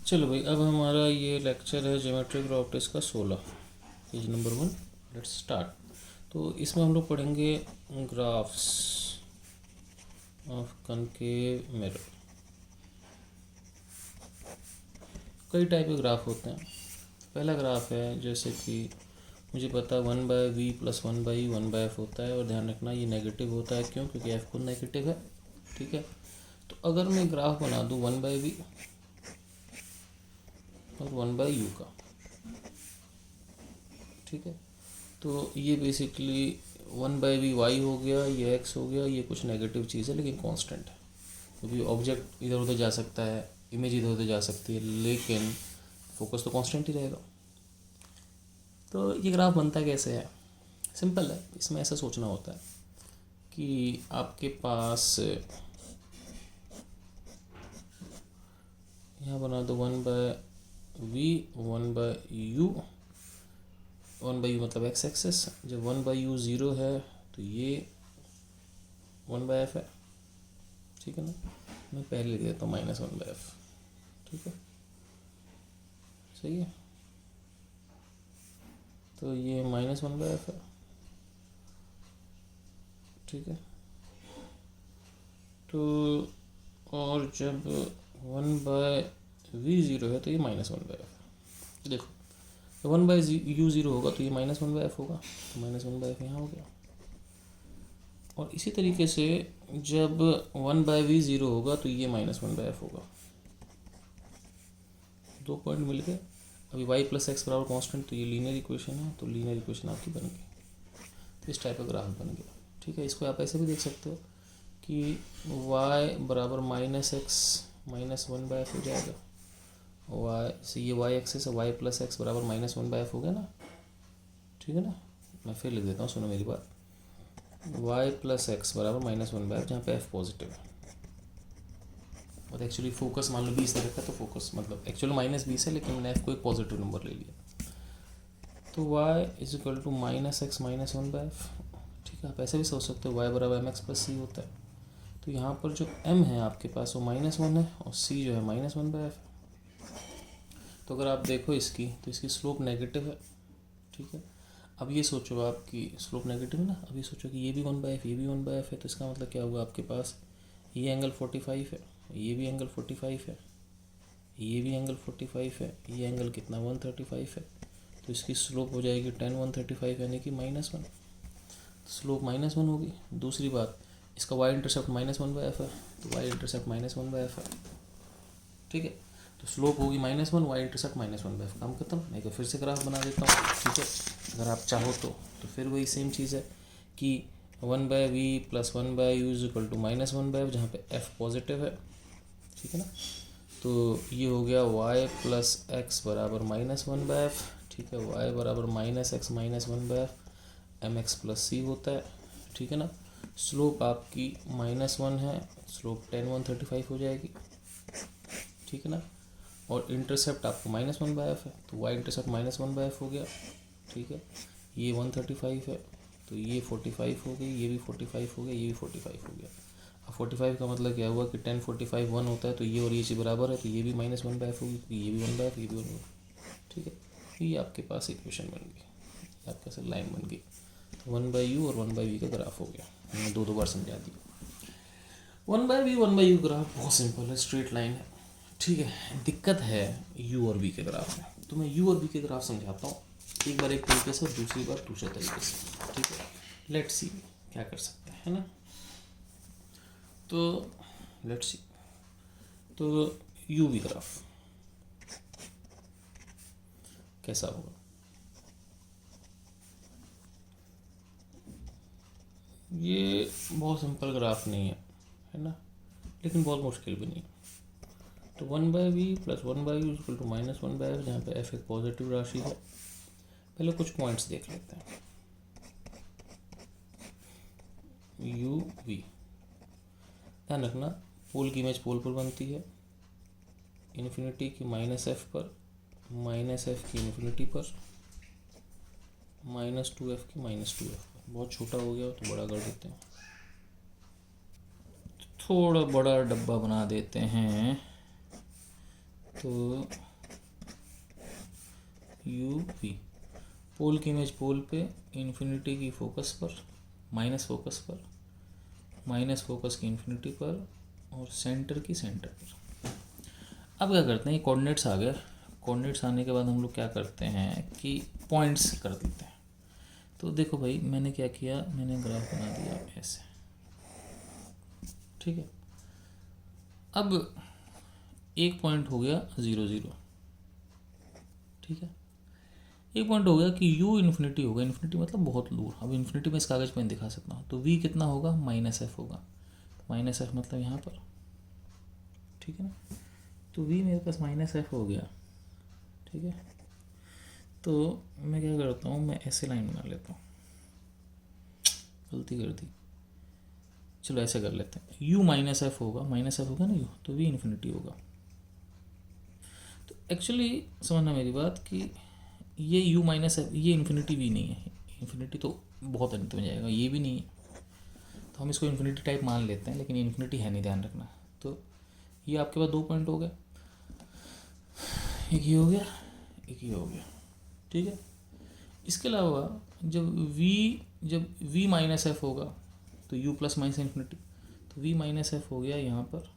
चलो भाई, अब हमारा ये लेक्चर है ज्योमेट्रिक ग्राफ टेस्ट का 16, पेज नंबर 1। Let's start. तो इसमें हम लोग पढ़ेंगे ग्राफ्स ऑफ कनकेव मिरर। कई टाइप के ग्राफ होते हैं। पहला ग्राफ है जैसे कि मुझे पता 1/v + 1/u 1/f होता है, और ध्यान रखना ये नेगेटिव होता है। क्यों? क्योंकि f खुद नेगेटिव है। ठीक है, तो अगर मैं ग्राफ बना दूँ 1/v और 1/u का, ठीक है, तो ये बेसिकली 1/v y हो गया, ये x हो गया, ये कुछ नेगेटिव चीज़ है लेकिन कांस्टेंट है, क्योंकि ऑब्जेक्ट इधर उधर जा सकता है, इमेज इधर उधर जा सकती है, लेकिन फोकस तो कांस्टेंट ही रहेगा। तो ये ग्राफ बनता कैसे है? सिंपल है। इसमें ऐसा सोचना होता है कि आपके पास यहाँ बना दो 1/v 1/u, 1/u मतलब x एक्सेस। जब 1/u 0 है तो ये 1/f है। ठीक है ना, मैं पहले लिख देता हूँ -1/f। ठीक है, सही है। तो ये -1/f है। ठीक है, तो और जब 1/v 0 है तो ये -1/f। देखो, तो 1/u 0 होगा तो ये -1/f होगा, तो -1/f यहाँ हो गया। और इसी तरीके से जब 1/v 0 होगा तो ये -1/f होगा। 2 पॉइंट मिल गए। अभी y + x = कांस्टेंट, तो ये लीनियर इक्वेशन है, तो लीनियर इक्वेशन आपकी बन गई। तो इस टाइप का ग्राफ बन गया। ठीक है, इसको आप ऐसे भी देख सकते हो कि y = -x -1/f हो जाएगा। y से ये y एक्सिस है, y + x = -1/f हो गया ना। ठीक है ना, मैं फिर लिख देता हूँ, सुनो मेरी बात। y + x = -1/f, जहाँ पे f पॉजिटिव है। और एक्चुअली फोकस मान लो 20 दे रखा है, तो फोकस मतलब एक्चुअली -20 है, लेकिन मैंने f को एक पॉजिटिव नंबर ले लिया। तो y = -x -1/f। ठीक है, आप ऐसे भी सोच सकते हो y = mx + c होता है। तो यहाँ पर जो m है आपके पास वो -1 है, और c जो है -1/f। तो अगर आप देखो इसकी, तो इसकी स्लोप नेगेटिव है। ठीक है, अब ये सोचो आपकी स्लोप नेगेटिव है ना, अब ये सोचो कि ये भी 1/f, ये भी 1/f है, तो इसका मतलब क्या हुआ? आपके पास ये एंगल 45 है, ये भी एंगल 45 है, ये भी एंगल 45 है, ये एंगल कितना 135 है। तो इसकी स्लोप हो जाएगी tan 135 यानी कि -1। स्लोप -1 होगी। दूसरी बात, इसका y इंटरसेप्ट -1/f है, तो y इंटरसेप्ट -1/f है। ठीक है, तो स्लोप होगी -1, y इंटरसेप्ट -1/f। काम खत्म। मैं फिर से ग्राफ बना देता हूँ। ठीक है, अगर आप चाहो तो फिर वही सेम चीज़ है कि 1/v + 1/u = -1/f, जहाँ पे f पॉजिटिव है। ठीक है ना, तो ये हो गया y + x = -1/f। ठीक है, y = -x -1/f, mx + c होता है। ठीक है ना, स्लोप आपकी -1 है, स्लोप tan 135 हो जाएगी। ठीक है ना, और इंटरसेप्ट आपको -1/f है, तो y इंटरसेप्ट -1/f हो गया। ठीक है, ये 135 है, तो ये 45 हो गई, ये भी 45 हो गया, ये भी 45 हो गया। अब 45 का मतलब क्या हुआ कि 10 45 1 होता है, तो ये और ये चीज़ बराबर है, तो ये भी -1/f होगी, तो ये भी 1/f, ये भी 1/f। ठीक है, ये आपके पास इक्वेशन बन गई, आपके पास लाइन बन गई। तो 1/u और 1/v का ग्राफ हो गया। मैंने 2 बार समझा दिया। 1/v 1/u ग्राफ बहुत सिंपल है, स्ट्रेट लाइन है। ठीक है, दिक्कत है u और v के ग्राफ में। तो मैं u और v के ग्राफ समझाता हूँ, एक बार एक तरीके से और दूसरी बार दूसरे तरीके से। ठीक है, लेट्स सी क्या कर सकते हैं, है ना। तो लेट्स सी, तो u v ग्राफ कैसा होगा? ये बहुत सिंपल ग्राफ नहीं है ना, लेकिन बहुत मुश्किल भी नहीं। तो 1/v + 1/u = -1/f, जहाँ पे f एक पॉजिटिव राशि है। पहले कुछ पॉइंट्स देख लेते हैं। u v, ध्यान रखना पोल की इमेज पोल पर बनती है, इन्फिनिटी की -f पर, -f की इन्फिनिटी पर, -2f की -2f पर। बहुत छोटा हो गया तो बड़ा कर देते हैं, थोड़ा बड़ा डब्बा बना देते हैं, तो यू वी, पोल की इमेज पोल पे, इन्फिनिटी की फोकस पर, माइनस फोकस पर, माइनस फोकस की इन्फिनिटी पर, और सेंटर की सेंटर पर। अब क्या करते हैं, ये कोऑर्डिनेट्स आ गए। कोऑर्डिनेट्स आने के बाद हम लोग क्या करते हैं कि पॉइंट्स कर देते हैं। तो देखो भाई मैंने क्या किया, मैंने ग्राफ बना दिया ऐसे, ठीक है। अब एक पॉइंट हो गया 0 0, ठीक है। एक पॉइंट हो गया कि u इन्फिनिटी होगा, इन्फिनिटी मतलब बहुत दूर। अब इन्फिनिटी में इस कागज़ पे दिखा सकता हूँ। तो v कितना होगा, -f होगा। -f मतलब यहाँ पर, ठीक है ना। तो v मेरे पास -f हो गया, ठीक है। तो मैं क्या करता हूँ, मैं ऐसे लाइन बना लेता हूँ, गलती कर दी। चलो ऐसे कर लेते हैं, u -f होगा, -f होगा ना u, तो v इन्फिनिटी होगा। तो एक्चुअली समझना मेरी बात कि ये u -f, ये इन्फिनिटी v नहीं है। इन्फिनिटी तो बहुत अंत में जाएगा, ये भी नहीं है, तो हम इसको इन्फिनिटी टाइप मान लेते हैं, लेकिन इन्फिनिटी है नहीं, ध्यान रखना। तो ये आपके पास 2 पॉइंट हो गए, एक ये हो गया, एक ये हो गया, ठीक है। इसके अलावा जब v -f होगा तो u प्लस माइनस इन्फिनिटी, तो v -f हो गया यहाँ पर,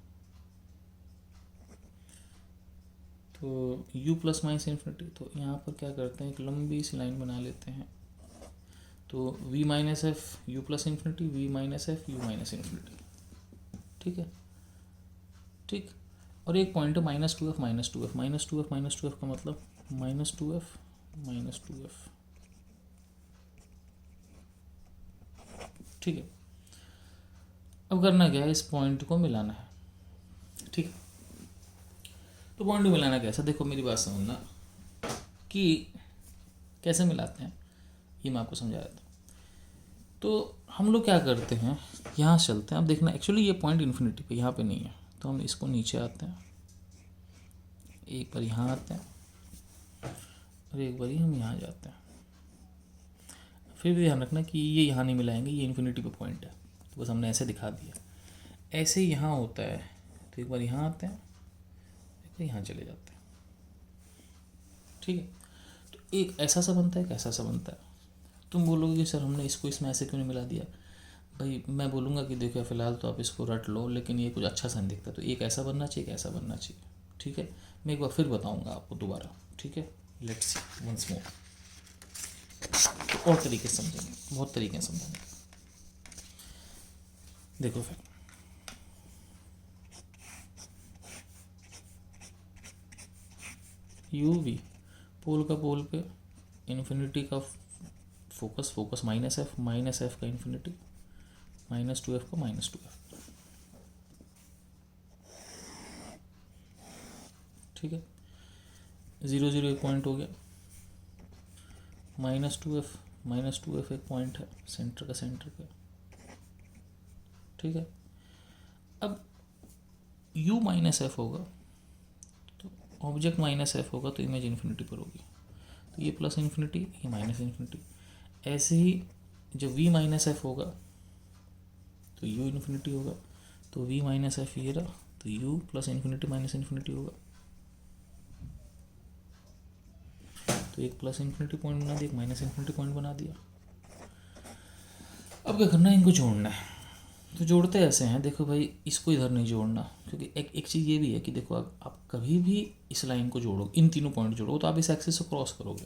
तो u प्लस माइनस इन्फिनिटी। तो यहाँ पर क्या करते हैं, एक लंबी सी लाइन बना लेते हैं। तो v -f u plus infinity, v -f u minus infinity, ठीक है, ठीक। और एक पॉइंट है -2f -2f -2f -2f का मतलब -2f -2f, ठीक है। अब करना क्या है, इस पॉइंट को मिलाना है, ठीक है। तो पॉइंट को मिलाना कैसा, देखो मेरी बात समझना कि कैसे मिलाते हैं, ये मैं आपको समझा देता हूँ। तो हम लोग क्या करते हैं, यहाँ से चलते हैं। अब देखना एक्चुअली ये पॉइंट इन्फिनिटी पे यहाँ पे नहीं है, तो हम इसको नीचे आते हैं, एक बार यहाँ आते हैं, और एक बार हम यहाँ जाते हैं। फिर भी ध्यान रखना कि ये यहाँ नहीं मिलाएंगे, ये इन्फिनिटी पे पॉइंट है, तो बस हमने ऐसे दिखा दिया। ऐसे ही यहाँ होता है, तो एक बार यहाँ आते हैं, एक बार यहाँ चले जाते हैं, ठीक है। तो एक ऐसा सा बनता है, एक ऐसा सा बनता है। तुम बोलोगे कि सर हमने इसको इसमें ऐसे क्यों नहीं मिला दिया। भाई मैं बोलूँगा कि देखो फ़िलहाल तो आप इसको रट लो, लेकिन ये कुछ अच्छा सा नहीं दिखता, तो एक ऐसा बनना चाहिए, एक ऐसा बनना चाहिए, ठीक है। मैं एक बार फिर बताऊँगा आपको दोबारा, ठीक है। लेट्स सी वंस मोर, और तरीके से समझेंगे, बहुत तरीके से समझेंगे। देखो फिर यू वी, पोल का पोल पे, इन्फिनिटी का फोकस -f का इन्फिनिटी, -2f का -2f, ठीक है। 0 0 एक पॉइंट हो गया, -2f एक पॉइंट है सेंटर का, सेंटर पे, ठीक है। अब u -f होगा, तो ऑब्जेक्ट -f होगा, तो इमेज इन्फिनिटी पर होगी, तो ये प्लस इन्फिनिटी, ये माइनस इन्फिनिटी। ऐसे ही जब v -f होगा तो u इन्फिनिटी होगा, तो v -f ये रहा, तो u plus infinity minus infinity होगा, तो एक प्लस इन्फिनिटी पॉइंट बना दिया, एक माइनस इन्फिनिटी पॉइंट बना दिया। अब क्या करना है, इनको जोड़ना है। तो जोड़ते ऐसे हैं, देखो भाई इसको इधर नहीं जोड़ना, क्योंकि एक चीज़ ये भी है कि देखो आप कभी भी इस लाइन को जोड़ो, इन तीनों पॉइंट जोड़ो, तो आप इस एक्सिस को क्रॉस करोगे,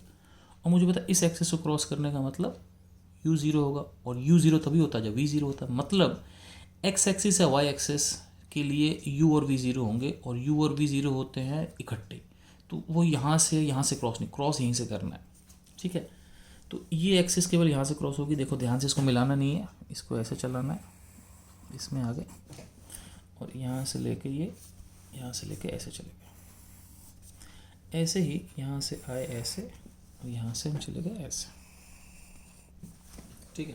और मुझे पता इस एक्सिस को क्रॉस करने का मतलब u0 होगा, और u0 तभी होता है जब v0 होता है। मतलब x एक्सिस या y एक्सिस के लिए u और v0 होंगे, और u और v0 होते हैं इकट्ठे, तो वो यहाँ से क्रॉस नहीं, क्रॉस यहीं से करना है, ठीक है। तो ये एक्सिस केवल यहाँ से क्रॉस होगी, देखो ध्यान से, इसको मिलाना नहीं है, इसको ऐसे चलाना है, इसमें आ गए, और यहाँ से लेके ये, यहाँ से लेके ऐसे चले गए, ऐसे ही यहाँ से आए ऐसे, और यहाँ से हम चले गए ऐसे, ठीक है।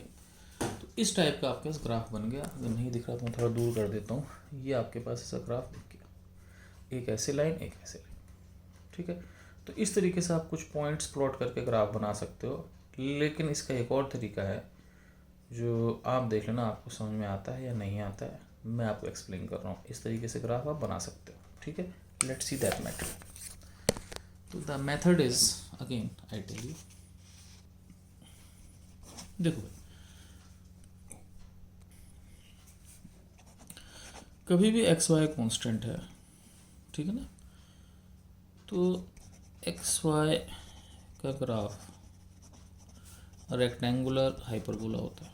तो इस टाइप का आपके पास ग्राफ बन गया। अगर नहीं दिख रहा तो मैं थोड़ा दूर कर देता हूँ, ये आपके पास ऐसा ग्राफ दिख गया, एक ऐसे लाइन, एक ऐसे लाइन, ठीक है। तो इस तरीके से आप कुछ पॉइंट्स प्लॉट करके ग्राफ बना सकते हो, लेकिन इसका एक और तरीका है जो आप देख लेना आपको समझ में आता है या नहीं आता है, मैं आपको एक्सप्लेन कर रहा हूँ। इस तरीके से ग्राफ आप बना सकते हो, ठीक है। Let's see that matter. तो the method is again I tell you, देखो भाई, कभी भी एक्स वाई कॉन्स्टेंट है, ठीक है ना, तो एक्स वाई का ग्राफ रेक्टेंगुलर हाइपरबोला होता है।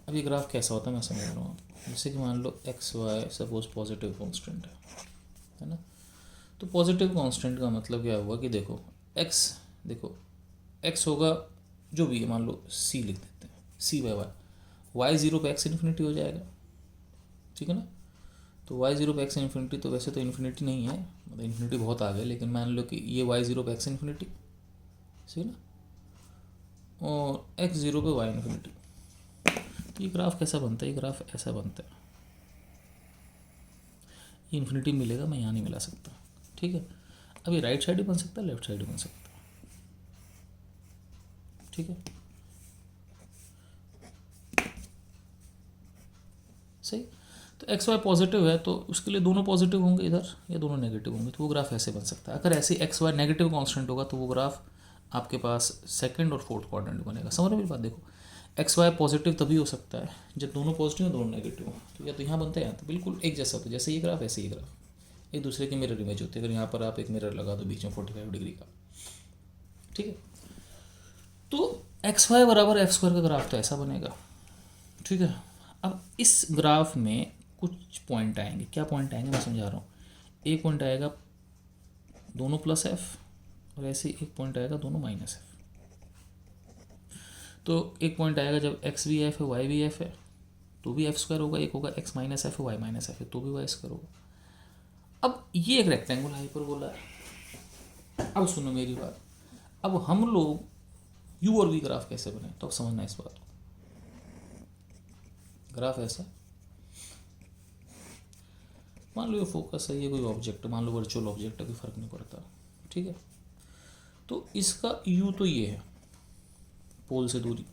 अब ये ग्राफ कैसा होता है मैं समझ रहा हूँ, जैसे कि मान लो X Y suppose positive constant है ना, तो पॉजिटिव कांस्टेंट का मतलब क्या हुआ कि देखो एक्स होगा जो भी है, मान लो सी लिख देते हैं, सी बाय वाई जीरो पे एक्स इन्फिनिटी हो जाएगा, ठीक है ना। तो वाई जीरो पे एक्स इन्फिनिटी, तो वैसे तो इन्फिनिटी नहीं है, मतलब इन्फिनिटी बहुत आ गया, लेकिन मान लो कि ये वाई जीरो पे एक्स इन्फिनिटी, ठीक है ना, और एक्स जीरो पे वाई इन्फिनिटी। तो ये ग्राफ कैसा बनता है, ये ग्राफ ऐसा बनता है, ये इन्फिनिटी मिलेगा, मैं यहाँ नहीं मिला सकता, ठीक है। अब ये राइट साइड ही बन सकता है, लेफ्ट साइड ही बन सकता है, ठीक है, सही। तो एक्स वाई पॉजिटिव है तो उसके लिए दोनों पॉजिटिव होंगे इधर, या दोनों नेगेटिव होंगे, तो वो ग्राफ ऐसे बन सकता है। अगर ऐसे एक्स वाई नेगेटिव कांस्टेंट होगा तो वो ग्राफ आपके पास सेकंड और फोर्थ क्वाड्रेंट बनेगा। समझ रहे मेरी बात, देखो एक्स वाई पॉजिटिव तभी हो सकता है जब दोनों पॉजिटिव हो दोनों नेगेटिव हो, तो या तो यहाँ बनता है यहाँ, तो बिल्कुल एक जैसा होता है, जैसे ये ग्राफ ऐसे ये ग्राफ एक दूसरे की मिरर इमेज होती है। अगर यहाँ पर आप एक मिरर लगा दो बीच में 45 डिग्री का, ठीक है, तो एक्स वाई बराबर एफ स्क्वायर का ग्राफ तो ऐसा बनेगा, ठीक है। अब इस ग्राफ में कुछ पॉइंट आएंगे, क्या पॉइंट आएंगे मैं समझा रहा हूँ। एक पॉइंट आएगा दोनों प्लस एफ, और ऐसे एक पॉइंट आएगा दोनों माइनस एफ। तो एक पॉइंट आएगा जब एक्स भी एफ है वाई भी एफ है तो भी एफ स्क्वायर होगा, एक होगा एक्स माइनस एफ है वाई माइनस एफ है तो भी वाई स्क्वायर होगा। अब ये एक रेक्टेंगुलर हाइपरबोला है। अब सुनो मेरी बात, अब हम लोग यू और वी ग्राफ कैसे बने, तो अब समझना इस बात को। ग्राफ ऐसा, मान लो ये फोकस है, ये कोई ऑब्जेक्ट, मान लो वर्चुअल ऑब्जेक्ट है, कोई फर्क नहीं पड़ता, ठीक है। तो इसका यू तो ये है पोल से दूरी,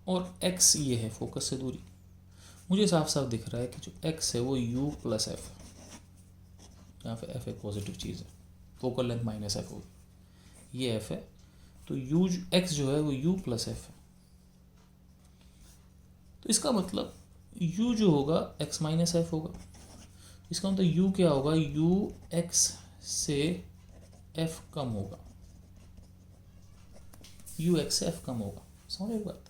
और एक्स ये है फोकस से दूरी। मुझे साफ साफ दिख रहा है कि जो एक्स है वो यू प्लस एफ है, यहाँ पे एफ एक पॉजिटिव चीज़ है, फोकल लेंथ माइनस एफ होगी, ये एफ है, तो यू एक्स जो है वो यू प्लस एफ है। तो इसका मतलब u जो होगा x माइनस एफ होगा, इसका मतलब u क्या होगा, u x से f कम होगा, u x से f कम होगा। समझ रहे बात,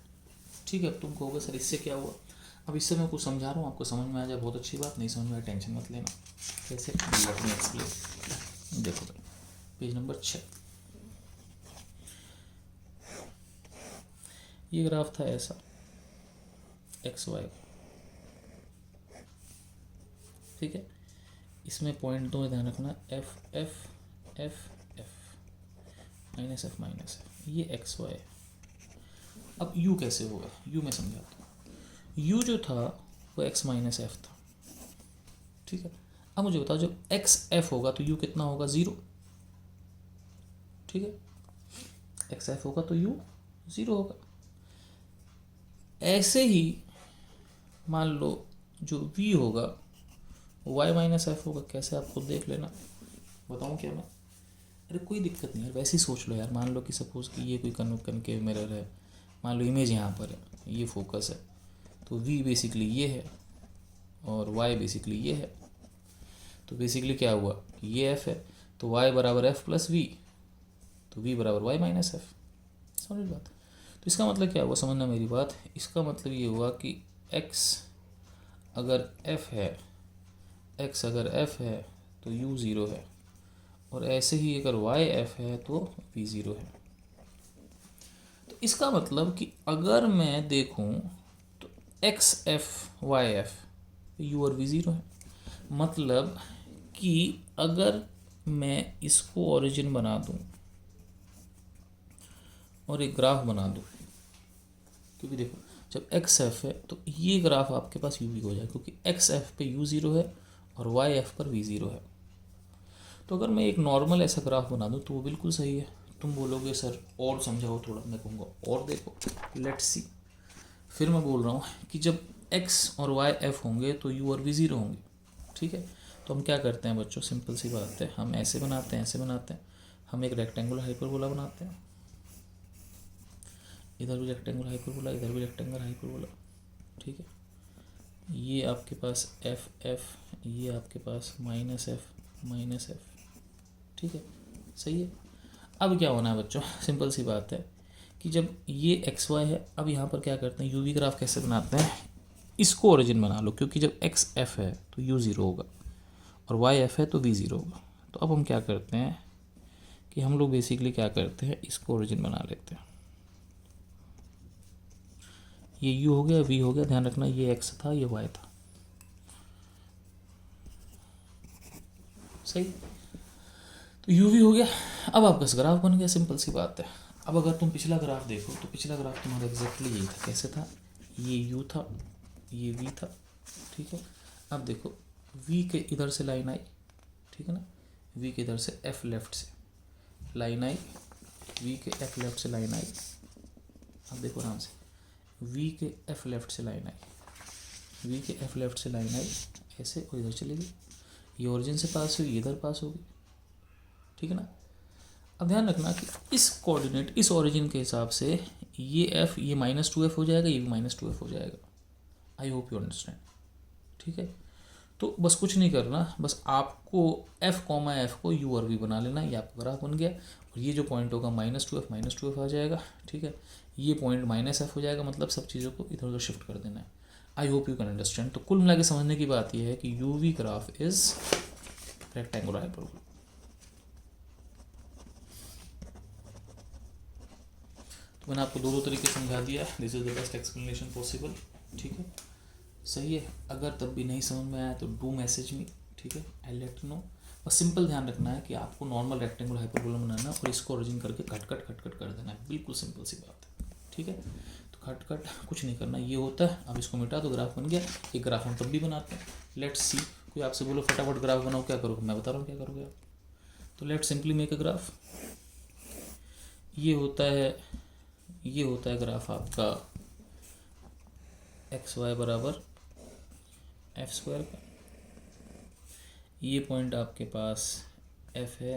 ठीक है। अब तुम कहोगे सर इससे क्या हुआ, अब इससे मैं कुछ समझा रहा हूँ, आपको समझ में आ जाए बहुत अच्छी बात, नहीं समझ में आए टेंशन मत लेना। कैसे, लेट मी एक्सप्लेन। देखो भाई पेज नंबर 6, ये ग्राफ था ऐसा एक्स वाई, ठीक है। इसमें पॉइंट दो ध्यान रखना, F F F F minus F minus F, ये एक्स वाई। अब यू कैसे होगा, यू मैं समझाता हूँ। यू जो था वो एक्स माइनस एफ था, ठीक है। अब मुझे बताओ जब एक्स एफ होगा तो यू कितना होगा, 0, ठीक है। एक्स एफ होगा तो यू 0 होगा। ऐसे ही मान लो जो वी होगा वाई माइनस एफ होगा। कैसे, आप खुद देख लेना, बताऊँ क्या मैं, अरे कोई दिक्कत नहीं यार, वैसे ही सोच लो यार। मान लो कि सपोज कि ये कोई कनकेव मिरर है, मान लो इमेज यहाँ पर है, ये फोकस है, तो वी बेसिकली ये है और वाई बेसिकली ये है। तो बेसिकली क्या हुआ कि ये एफ है तो वाई बराबर एफ प्लस वी, तो वी बराबर वाई माइनस एफ। समझ बात, तो इसका मतलब क्या हुआ, समझना मेरी बात। इसका मतलब ये हुआ कि एक्स अगर एफ है, एक्स अगर एफ है तो यू 0 है, और ऐसे ही अगर वाई एफ है तो वी 0 है। तो इसका मतलब कि अगर मैं देखूं तो X F Y F U और वी 0 है। मतलब कि अगर मैं इसको ओरिजिन बना दूं और एक ग्राफ बना दूं, क्योंकि देखो जब एक्स एफ है तो ये ग्राफ आपके पास यू वी हो जाए, क्योंकि एक्स एफ पे यू 0 है और वाई एफ पर वी 0 है। तो अगर मैं एक नॉर्मल ऐसा ग्राफ बना दूं तो वो बिल्कुल सही है। तुम बोलोगे सर और समझाओ थोड़ा, मैं कहूँगा और देखो, लेट्स सी। फिर मैं बोल रहा हूँ कि जब x और y f होंगे तो u और v 0 होंगे, ठीक है। तो हम क्या करते हैं बच्चों, सिंपल सी बात है, हम ऐसे बनाते हैं, ऐसे बनाते हैं, हम एक रेक्टेंगुलर हाइपरबोला बनाते हैं, इधर भी रेक्टेंगुलर हाइपरबोला, इधर भी रेक्टेंगुलर हाइपरबोला, ठीक है। ये आपके पास एफ एफ, ये आपके पास माइनस एफ, ठीक है, सही है। अब क्या होना है बच्चों, सिंपल सी बात है कि जब ये एक्स वाई है, अब यहाँ पर क्या करते हैं, यू वी ग्राफ कैसे बनाते हैं, इसको ओरिजिन बना लो, क्योंकि जब एक्स एफ है तो यू ज़ीरो होगा और वाई एफ है तो वी ज़ीरो होगा। तो अब हम क्या करते हैं कि हम लोग बेसिकली क्या करते हैं, इसको ओरिजिन बना लेते हैं। ये यू हो गया, वी हो गया, ध्यान रखना ये एक्स था, ये वाई था, सही। तो यू वी हो गया। अब आपका ग्राफ बन गया, सिंपल सी बात है। अब अगर तुम पिछला ग्राफ देखो तो पिछला ग्राफ तुम्हारा एग्जैक्टली यही था, कैसे था, ये यू था, ये वी था, ठीक है। अब देखो वी के इधर से लाइन आई, ठीक है ना, वी के इधर से एफ लेफ्ट से लाइन आई, वी के एफ लेफ्ट से लाइन आई। अब देखो आराम से, वी के एफ लेफ्ट से लाइन आई, वी के एफ लेफ्ट से लाइन आई ऐसे, और इधर चली गई, ये ओरिजिन से पास हुई, इधर पास होगी, ठीक है ना। अब ध्यान रखना कि इस कोऑर्डिनेट, इस ओरिजिन के हिसाब से ये एफ, ये -2f हो जाएगा, ये भी -2f हो जाएगा। आई होप यू अंडरस्टैंड, ठीक है। तो बस कुछ नहीं करना, बस आपको एफ कॉमा एफ को यू और वी बना लेना, ये आपका ग्राफ बन गया। और ये जो पॉइंट होगा -2f आ जाएगा, ठीक है। ये पॉइंट -f हो जाएगा, मतलब सब चीज़ों को इधर उधर शिफ्ट कर देना है। I hope you can understand. तो कुल मिला के समझने की बात यह है कि U V graph is rectangular hyperbola. तो मैंने आपको दो तरीके समझा दिया, this is the best explanation possible, ठीक है, सही है। अगर तब भी नहीं समझ में आया तो डू मैसेज मी, ठीक है, आई लेट यू नो। बस सिंपल ध्यान रखना है कि आपको नॉर्मल रेक्टेंगुलर हाइपरबोला बनाना और इसको ओरिजिन करके कट कर देना है, बिल्कुल सिंपल सी बात है, ठीक है। तो कट कुछ नहीं करना, ये होता है। अब इसको मिटा तो ग्राफ बन गया। एक ग्राफ हम तब भी बनाते हैं, लेट्स सी। कोई आपसे बोलो फटाफट ग्राफ बनाओ, क्या करोगे, मैं बता रहा हूँ क्या करोगे आप। तो let's simply make a graph. ये होता है ग्राफ आपका एक्स वाई बराबर एफ स्क्वायर का। ये पॉइंट आपके पास एफ है,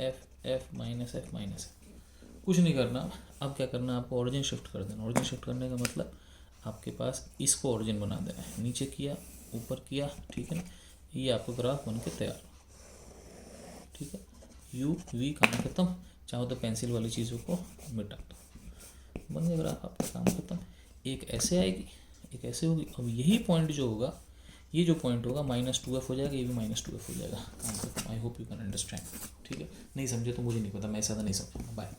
एफ माइनस एफ, कुछ नहीं करना। अब क्या करना है, आपको ओरिजिन शिफ्ट कर देना। ओरिजिन शिफ्ट करने का मतलब आपके पास इसको ओरिजिन बना देना है, नीचे किया ऊपर किया, ठीक है ना। ये आपको ग्राफ बन के तैयार, ठीक है। यू वी काम खत्म, चाहो तो पेंसिल वाली चीज़ों को मिटा दो, बन गया ग्राफ, आपका काम खत्म। एक ऐसे आएगी, एक ऐसे होगी। अब यही पॉइंट जो होगा, ये जो पॉइंट होगा -2f हो जाएगा, ये भी -2f हो जाएगा, काम खत्म। I hope you can understand, ठीक है। नहीं समझे तो मुझे नहीं पता, मैं ज़्यादा नहीं समझूंगा। बाय।